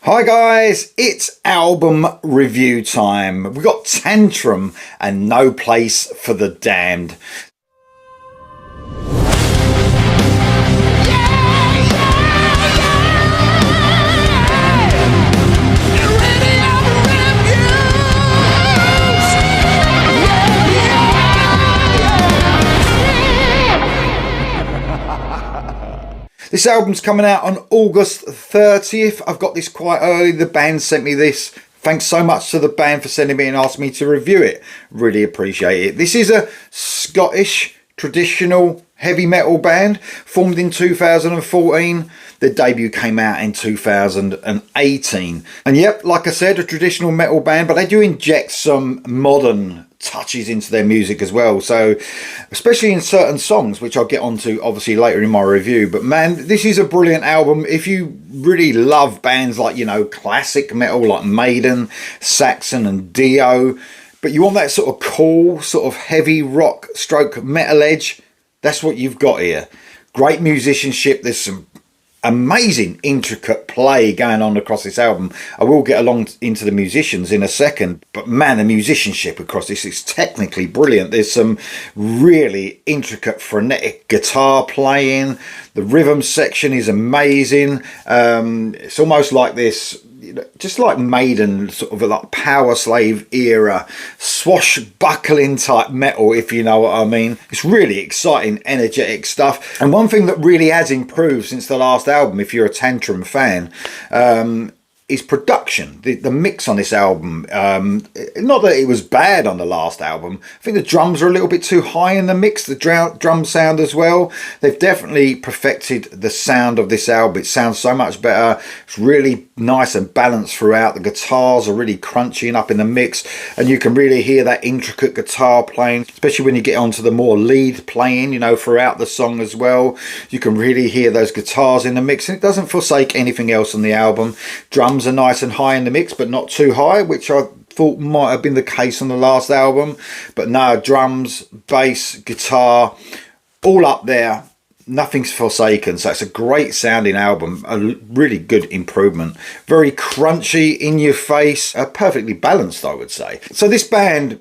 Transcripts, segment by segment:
Hi guys, it's album review time. We've got Tantrum and No Place for the Damned. This album's coming out on August 30th. I've got this quite early. The band sent me this. Thanks so much to the band for sending me and asking me to review it. Really appreciate it. This is a Scottish traditional heavy metal band formed in 2014. Their debut came out in 2018. And yep, like I said, a traditional metal band, but they do inject some modern touches into their music as well, so especially in certain songs, which I'll get onto obviously later in my review. But man, this is a brilliant album. If you really love bands like, you know, classic metal like Maiden, Saxon and Dio, but you want that sort of cool, sort of heavy rock stroke metal edge, that's what you've got here. Great musicianship. There's some amazing intricate play going on across this album. I will get along into the musicians in a second, but man, the musicianship across this is technically brilliant. There's some really intricate frenetic guitar playing. The rhythm section is amazing. It's almost like this, just like Maiden, sort of like Power Slave era swashbuckling type metal, if you know what I mean. It's really exciting, energetic stuff. And one thing that really has improved since the last album, if you're a Tantrum fan, is production. The mix on this album, not that it was bad on the last album. I think the drums are a little bit too high in the mix, the drum sound as well. They've definitely perfected the sound of this album. It sounds so much better. It's really nice and balanced throughout. The guitars are really crunching up in the mix, and you can really hear that intricate guitar playing, especially when you get onto the more lead playing, you know, throughout the song as well. You can really hear those guitars in the mix, and it doesn't forsake anything else on the album. Drums are nice and high in the mix, but not too high, which I thought might have been the case on the last album. But no, drums, bass, guitar, all up there. Nothing's forsaken. So it's a great sounding album, a really good improvement. Very crunchy, in your face, perfectly balanced, I would say. So this band,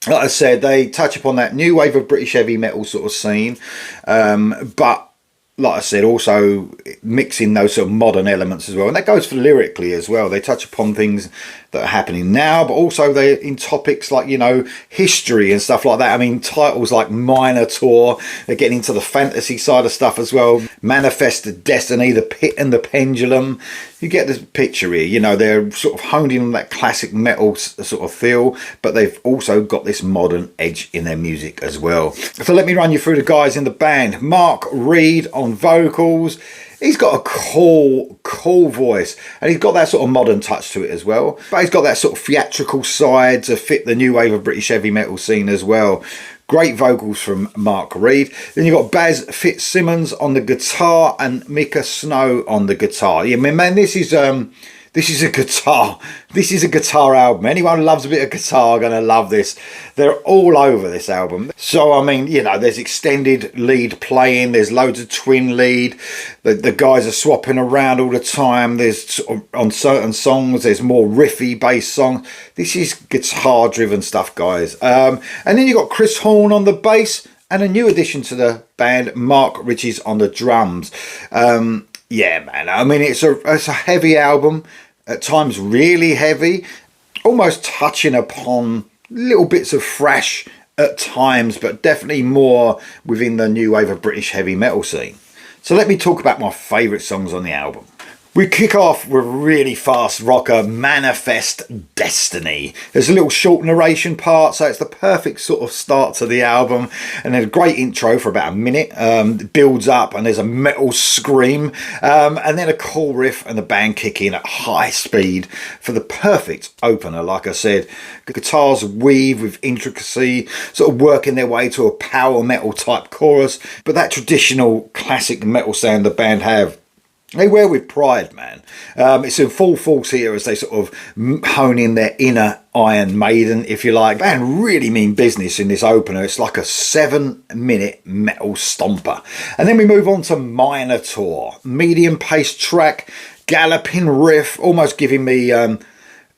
like I said, they touch upon that new wave of British heavy metal sort of scene, but like I said, also mixing those sort of modern elements as well. And that goes for lyrically as well. They touch upon things that are happening now, but also they're in topics like, you know, history and stuff like that. I mean, titles like Minotaur, they're getting into the fantasy side of stuff as well. Manifest Destiny, The Pit and the Pendulum. You get the picture here. You know, they're sort of honed in on that classic metal sort of feel, but they've also got this modern edge in their music as well. So let me run you through the guys in the band. Mark Reed on vocals. He's got a cool voice, and he's got that sort of modern touch to it as well. But he's got that sort of theatrical side to fit the new wave of British heavy metal scene as well. Great vocals from Mark Reed. Then you've got Baz Fitzsimmons on the guitar and Micah Snow on the guitar. Yeah, man, this is a guitar. This is a guitar album. Anyone who loves a bit of guitar are going to love this. They're all over this album. So, I mean, you know, there's extended lead playing. There's loads of twin lead. The guys are swapping around all the time. There's, on certain songs, there's more riffy bass songs. This is guitar-driven stuff, guys. And then you've got Chris Horn on the bass, and a new addition to the band, Mark Riches on the drums. Yeah, man, I mean, it's a heavy album, at times really heavy, almost touching upon little bits of thrash at times, but definitely more within the new wave of British heavy metal scene. So let me talk about my favourite songs on the album. We kick off with a really fast rocker, Manifest Destiny. There's a little short narration part, so it's the perfect sort of start to the album. And then a great intro for about a minute. It builds up and there's a metal scream. And then a cool riff and the band kick in at high speed for the perfect opener, like I said. The guitars weave with intricacy, sort of working their way to a power metal type chorus. But that traditional classic metal sound the band have, they wear with pride, man. It's in full force here as they sort of hone in their inner Iron Maiden, if you like. Band really mean business in this opener. It's like a 7-minute metal stomper. And then we move on to Minotaur. Medium-paced track, galloping riff, almost giving me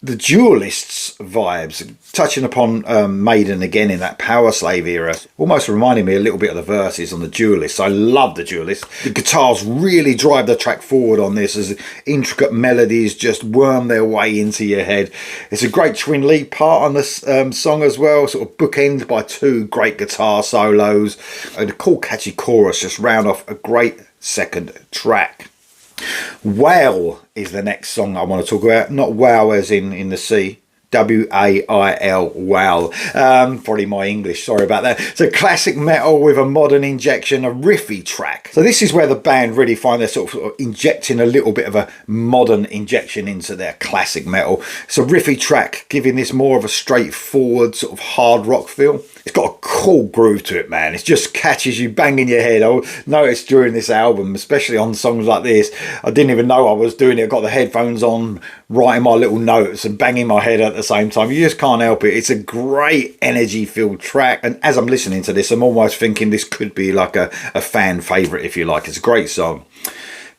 the Duelists vibes, touching upon Maiden again in that Power Slave era, almost reminding me a little bit of the verses on the Duelists. I love the Duelists. The guitars really drive the track forward on this as intricate melodies just worm their way into your head. It's a great twin lead part on this song as well, sort of bookended by two great guitar solos, and a cool catchy chorus just round off a great second track. Wail is the next song I want to talk about. Not wow as in the sea. W-A-I-L, wow. Probably my English, sorry about that. It's a classic metal with a modern injection, a riffy track. So this is where the band really find they're sort of injecting a little bit of a modern injection into their classic metal. It's a riffy track, giving this more of a straightforward sort of hard rock feel. It's got a cool groove to it, man. It just catches you banging your head. I noticed during this album, especially on songs like this, I didn't even know I was doing it. I got the headphones on, writing my little notes and banging my head at the same time. You just can't help it. It's a great energy-filled track. And as I'm listening to this, I'm almost thinking this could be like a fan favourite, if you like. It's a great song.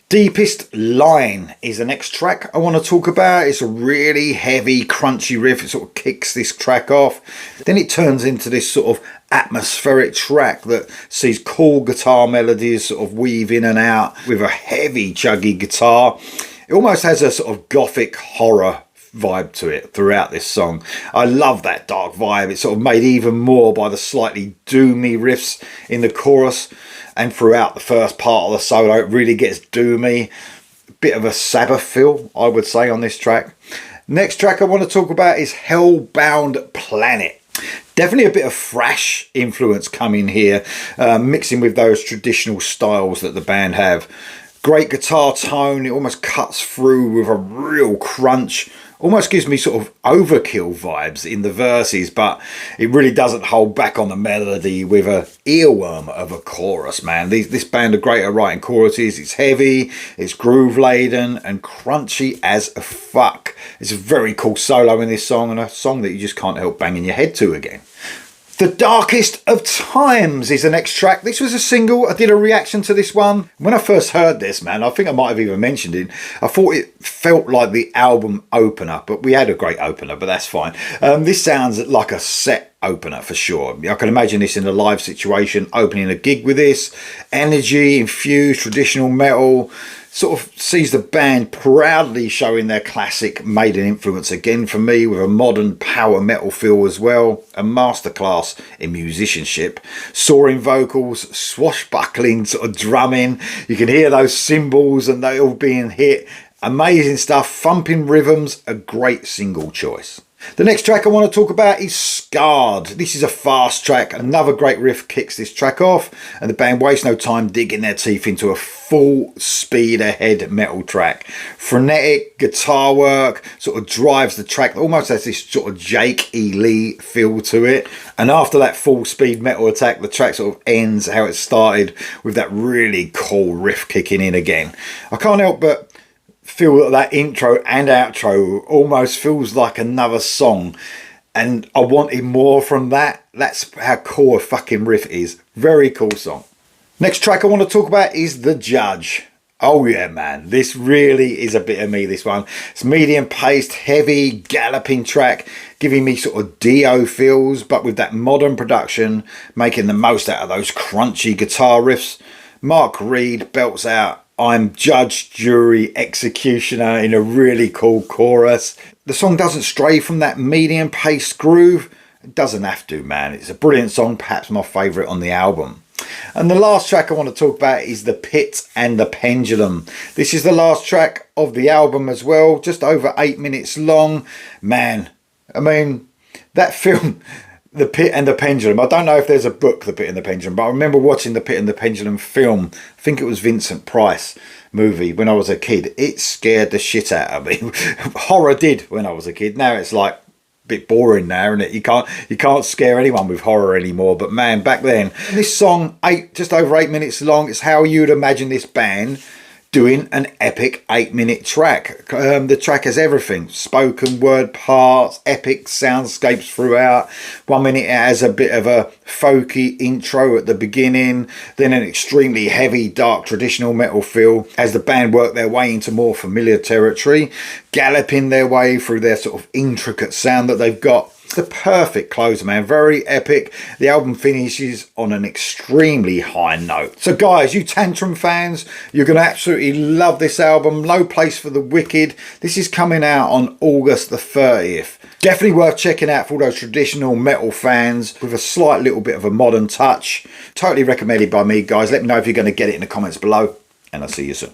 Deepest Line is the next track I want to talk about. It's a really heavy, crunchy riff. It sort of kicks this track off. Then it turns into this sort of atmospheric track that sees cool guitar melodies sort of weave in and out with a heavy, chuggy guitar. It almost has a sort of gothic horror vibe to it throughout this song. I love that dark vibe. It's sort of made even more by the slightly doomy riffs in the chorus, and throughout the first part of the solo it really gets doomy. Bit of a Sabbath feel, I would say, on this track. Next track I want to talk about is Hellbound Planet. Definitely a bit of thrash influence coming here, mixing with those traditional styles that the band have. Great guitar tone, it almost cuts through with a real crunch. Almost gives me sort of Overkill vibes in the verses, but it really doesn't hold back on the melody with a earworm of a chorus, man. This band are great at writing choruses. It's heavy, it's groove laden and crunchy as fuck. It's a very cool solo in this song, and a song that you just can't help banging your head to again. The Darkest of Times is the next track. This was a single. I did a reaction to this one. When I first heard this, man, I think I might have even mentioned it. I thought it felt like the album opener, but we had a great opener, but that's fine. This sounds like a set opener for sure. I can imagine this in a live situation, opening a gig with this. Energy, infused, traditional metal. Sort of sees the band proudly showing their classic Maiden influence again for me, with a modern power metal feel as well. A masterclass in musicianship. Soaring vocals, swashbuckling sort of drumming. You can hear those cymbals and they all being hit. Amazing stuff, thumping rhythms, a great single choice. The next track I want to talk about is Scarred. This is a fast track. Another great riff kicks this track off, and the band waste no time digging their teeth into a full speed ahead metal track. Frenetic guitar work sort of drives the track, almost has this sort of Jake E. Lee feel to it. And after that full speed metal attack, the track sort of ends how it started, with that really cool riff kicking in again. I can't help but feel that intro and outro almost feels like another song, and I wanted more from that. That's how cool a fucking riff is. Very cool song. Next track I want to talk about is The Judge. Oh yeah, man, this really is a bit of me, this one. It's medium paced, heavy, galloping track, giving me sort of Dio feels, but with that modern production, making the most out of those crunchy guitar riffs. Mark Reed belts out I'm judge, jury, executioner in a really cool chorus. The song doesn't stray from that medium paced groove. It doesn't have to, man. It's a brilliant song, perhaps my favourite on the album. And the last track I want to talk about is The Pit and the Pendulum. This is the last track of the album as well, just over 8 minutes long. Man, I mean, that film, The Pit and the Pendulum. I don't know if there's a book, The Pit and the Pendulum, but I remember watching The Pit and the Pendulum film. I think it was Vincent Price movie when I was a kid. It scared the shit out of me. Horror did when I was a kid. Now it's like a bit boring now, isn't it? You can't scare anyone with horror anymore. But man, back then, this song, just over 8 minutes long. It's how you'd imagine this band doing an epic 8-minute track. The track has everything: spoken word parts, epic soundscapes throughout. 1 minute it has a bit of a folky intro at the beginning, then an extremely heavy, dark, traditional metal feel as the band work their way into more familiar territory, galloping their way through their sort of intricate sound that they've got. It's the perfect closer, man. Very epic. The album finishes on an extremely high note. So guys, you Tantrum fans, you're going to absolutely love this album. No Place for the Wicked. This is coming out on August the 30th. Definitely worth checking out for all those traditional metal fans with a slight little bit of a modern touch. Totally recommended by me, guys. Let me know if you're going to get it in the comments below, and I'll see you soon.